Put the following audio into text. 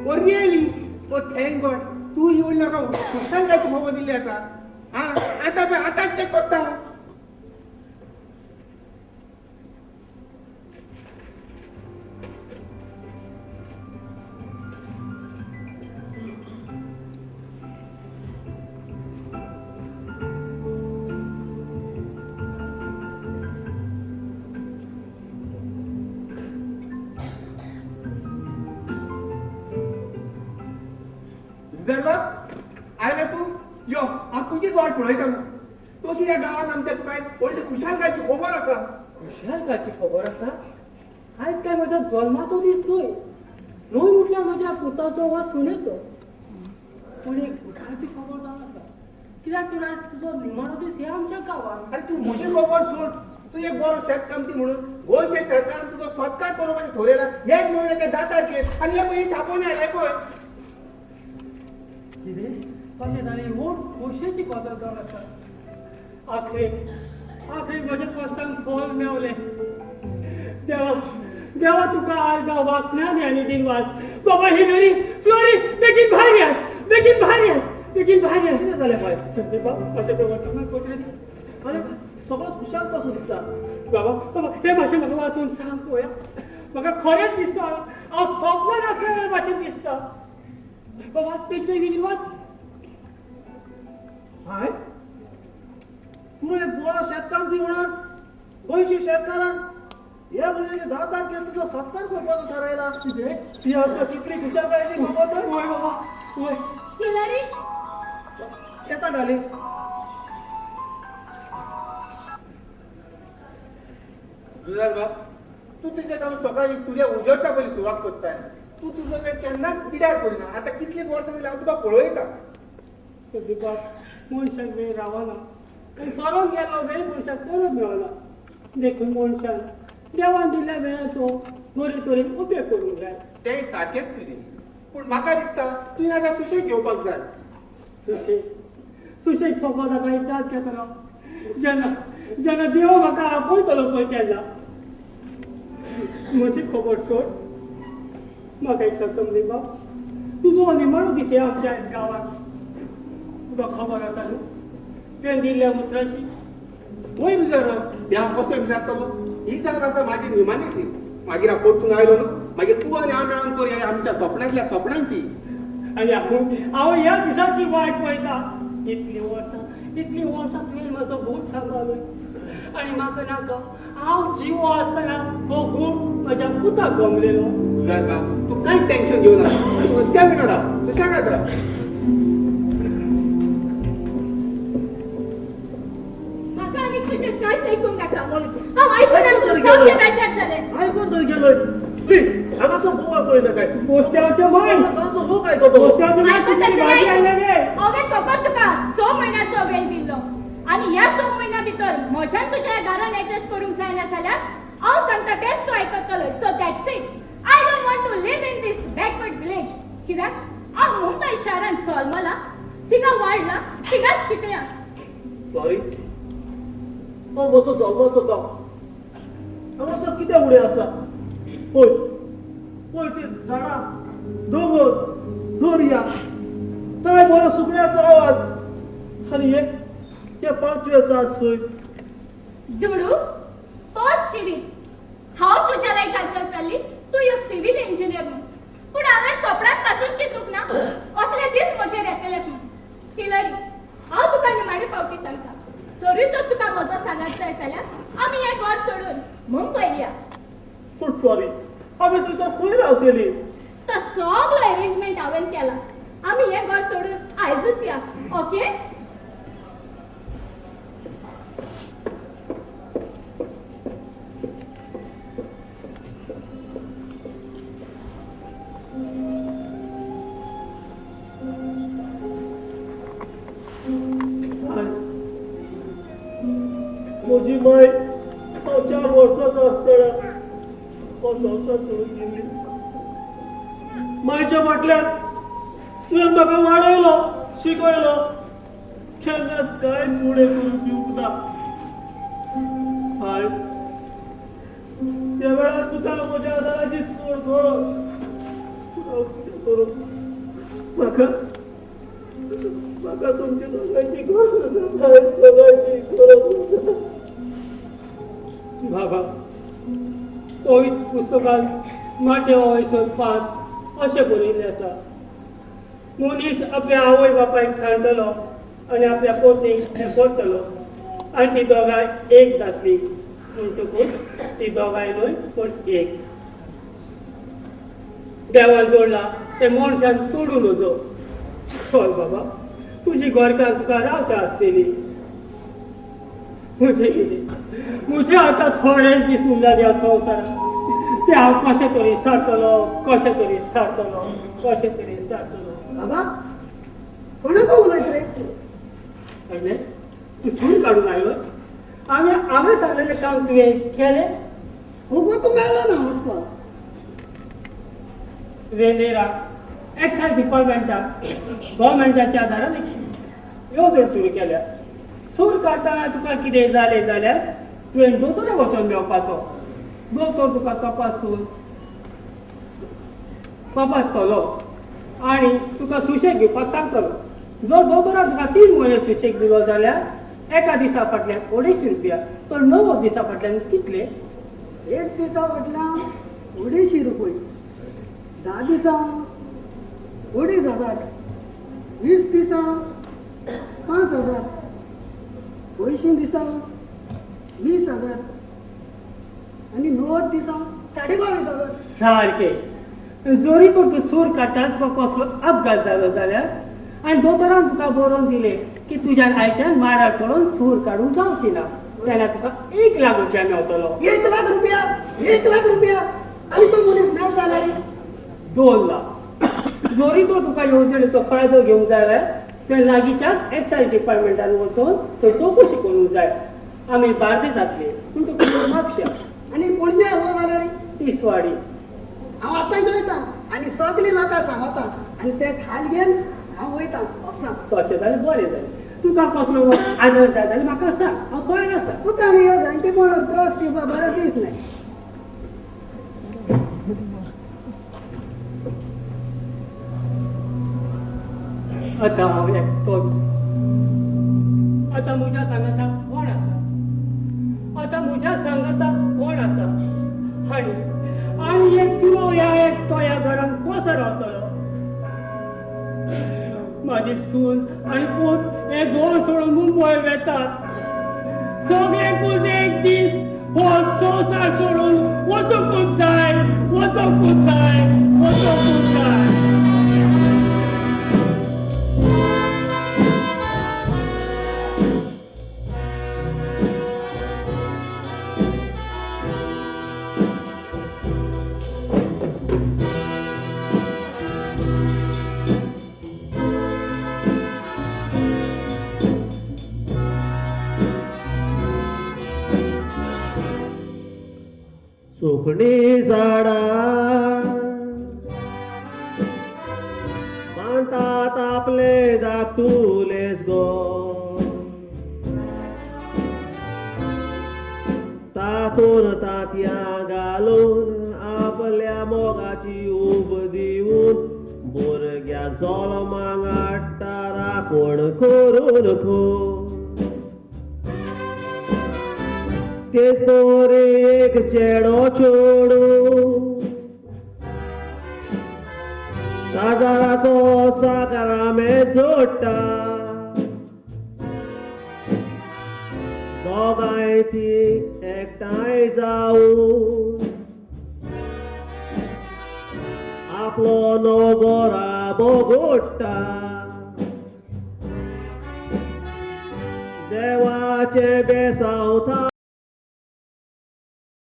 ओ really oh thank God तू येऊन नका सांगायची खबर दिली आता हा आता चेक करता आयला तू यो हांव तुजीच वाट पळयता तशी ह्या गावात आमच्या तुका व्हडली खुशालकाची खबर आसा खुशालकाची खबर आसा आयज काय म्हज्या जल्माचो दीस न्हय न्हय म्हटल्यार म्हज्या पुताचो वा सुनेचो पूण एक भुताची खबर जावन आसा कित्याक तर आयज तुजो निमाणो दीस हे आमच्या गांवांत अरे तू म्हजी खबर सोड तू एक बरो शेतकामती म्हणून गोंयच्या सरकारान तुजो सत्कार करपाचें थरयला एक म्हयने ते जातारचेर आनी हे पळय छापून आयले पळय कितें तशें जालें व्हड खोशयेची गजाल जावन आसा आखरेक म्हज्या कश्टांक फळ मेवलें देवा तुका आर्गा वाकण्यान आनी दिनवास बाबा हिलेरी फ्लोरी बेगीन भायर यात बेगीन भायर यात कितें जालें बाय संदीप बाब अशें ते वर्तमान पत्रेंत अरे सगळो खुशाल कसो दिसता बाबा हे भाशेन म्हाका वाचून सांग पळया म्हाका खरेंच दिसता हांव सपनान आसलेल्या भाशेन दिसता बाबा बेगीन वाच हाय तूं एक बरो शेतकामती म्हणून गोंयच्या शेतकारान ह्या म्हयन्याच्या 10 तारखेर तुजो सत्कार करपाचो थारायला कितें ती आमकां कितली खुशालकायेची खबर तर वय बाबा वय हिलरी येता डाली दुधार बाब तू तुझ्या काम सकाळी सूर्य उजडच्या पयलीं सुरवात करताय तू तुजो वेळ केन्नाच पिड्यार करिना आता कितलीं वर्सां जालीं हांव तुका पळयता संदीप बाब मनशाक वेळ रावना आनी सरोन गेलो वेळ मनशाक परत मेळना देखून मनशान देवान दिल्ल्या वेळाचो बरे तरेन उपेग करूंक जाय तें सारकेंच तुजें पूण म्हाका दिसता तुवें आतां सुशेग घेवपाक जाय सुशेग फकत आतां एकदांच घेतलो जेन्ना देव म्हाका आपयतलो पळय तेन्ना म्हजी खबर सोड म्हाका एक सांग संदीप बाब तुजो निमाणो दीस हे आमच्या आयज गांवांत तुका खबर आसा न्हू तुवें दिल्ल्या उतराची वय विचार तें हांव कसो विचारतलो ही जावन आसा म्हाजी ह्युमॅनिटी मागीर हांव परतून आयलो न्हू मागीर तूं आनी हांव मेळोन करुया आमच्या सपनांतल्या सपनांची आनी हांव ह्या दिसाची वाट पळयता इतलीं वर्सां तुवें म्हजो बूट सांबाळ्ळो आनी म्हाका नाका हांव जिवो आसतना हो गूण म्हज्या पुताक गमलेलो विचार का तूं कांयच टेन्शन घेवना तूं हुस्क्या बिना राव सुशेगाद राव म्हाका आनी तुजें कांयच आयकूंक नाका हांव आयकून सामकें बेजार जालें आयकून तरी गेलोय प्लीज हांगासर बोवा पळयना काय पोस्त्याचें मन तांचो लोक आयकतो हांवें फकत तुका 6 म्हयन्याचो वेळ दिल्लो आनी ह्या 6 म्हयन्या भितर म्हज्यान तुज्या घरान एडजस्ट करूंक जायना जाल्यार हांव सांगता तेच तूं आयकतलो so that's it I don't want to live in this backward village कित्याक हांव मुंबय शारांत जल्मला थिंगा वाडला थिंगाच शिकल्या सॉरी हो म्हजो जल्माचो गांव हांगासर कितें उणें आसा पळय ते झाडां दोंगर दर्या काय बरो सुकण्याचो आवाज आनी हे 5 झाड सोय दुडू पोस्ट जिवीत हांव तुज्या लायकाचेर चल्ली तूं एक सिव्हिल इंजिनियर म्हूण पूण हांवें चोपडांत पासून चिंतूंक ना असले दीस म्हजेर येतलेत म्हूण हिलरी हांव तुका निमाणे फावटी सांगता जरी तर तुका मजत सांगत जाय जाल्यार आमी हें घर सोडून मुंबय या पूण सॉरी आमी थंयसर खंय रावतली तो सगळो अरेंजमेंट हांवें केला आमी हें घर सोडून आयजूच या ओके म्हजी माय हांव 4 वर्सांचो आसतना हो संवसार सोडून गेली मायच्या फाटल्यान तुवें म्हाका वाडयलो शिकयलो केन्नाच कांयच उणें करून दिवंक ना हाय त्या वेळार तुका म्हज्या आदाराची चड गरज म्हाका तुमच्या दोघांची गरज आसा, दोघांची गरज आसा. बाबा पवित्र पुस्तकांत माटे वयसून 5 अशें बरयल्लें आसा. मनीस आपल्या आवय बापायक सांडटलो आनी आपल्या पोतनीक हें आनी ती दोगांय एक जातली. म्हणटकूच ती दोगांय न्हय पण एक. देवान जोडला ते मनशान तोडून वचो. चल बाबा तुजी गोरकां तुका रावता आसतली. म्हजे आतां थोडेच दीस उरला ह्या संवसारांत. ते हांव कशें तरी सारतलो. बाबा कोणाचो उलयत रे? अरे तू सूर काडून आयलो. हांवें सांगलेलें काम तुवें केलें. तू मेळ्ळो ना वचपाक. रेल्वेरा एक्सायज डिपार्टमेंटाक गव्हर्मेंटाच्या आदारान येवजण सुरू केल्या. सूर काडटना तुका कितें जालें जाल्यार तुवें दोतोराक वचून मेळपाचो. दोतोर तुका तपासतलो आनी तुका सुशेग घेवपाक सांगतलो. जर दोतोराक तुका 3 म्हयने सुशेग दिलो जाल्यार एका दिसा फाटल्यान 250 रुपया. तर 9 दिसा फाटल्यान कितले? 1 दिसा फाटल्यान 250 रुपये, 10 दिसा 2,500, 20 दिसा 5,000, 200 दिसा 20,000 आनी 90 दिसा 22,500. सारके. जोरी तर तूं सूर काडटा तुका कसलो अपघात जालो जाल्यार आनी दोतोरान तुका बरोवन दिलें की तुज्यान आयच्यान माडार चडोवन सूर काडूंक जावची ना, तेन्ना तुका 1 लाख रुपया मेळटलो. 1 लाख रुपया? 1 लाख रुपया? आनी तो मनीस मेळ जाल्यार 2 लाख. जोरी तर तुका येवजणेचो फायदो घेवंक जाय जाल्यार तुवें लागींच्याच एक्सायज डिपार्टमेंटान वचून थंय चवकशी करूंक जाय. आमी बार्दे जातले पूण तुका म्हापश्या आनी पणजे हलो जाल्यार तिसवाडी. हांव आतां जोयतां आनी सगळीं लोकां सांगता आनी ते खाल घेवन हांव वयतां ऑफिसांत. तशें जाल्यार बरें जालें. तुका कसलो आदर जाय जाल्यार म्हाका सांग, हांव तयार आसा. तुका न्ही ह्यो जाणटेपणाक त्रास दिवपा बरो दिसनाय. आतां हांव एकटोच. आतां म्हज्या सांगाताक कोण आसा? आनी एक सुरो एकटो ह्या घरान कसो रावतलो? म्हाजी सून आनी पूत हे घर सोडून मुंबय वेतात. सगळेकूच एक दीस हो संवसार सोडून वचूंकूच जाय. सुकणी झाडां बांदतात आपले धाकटुलेच गो. तातून तांतयां घालून आपल्या मोगाची उब दिवून भुरग्याक जल्माक हाडटा राखण करून खो. तेच पोरे एक चेडो चोडू काजाराचो साकारामे जोडटा. दोगांय ती एकठांय जावन आपलो नवो घोराबो घोडटा. देवाचे बेसांव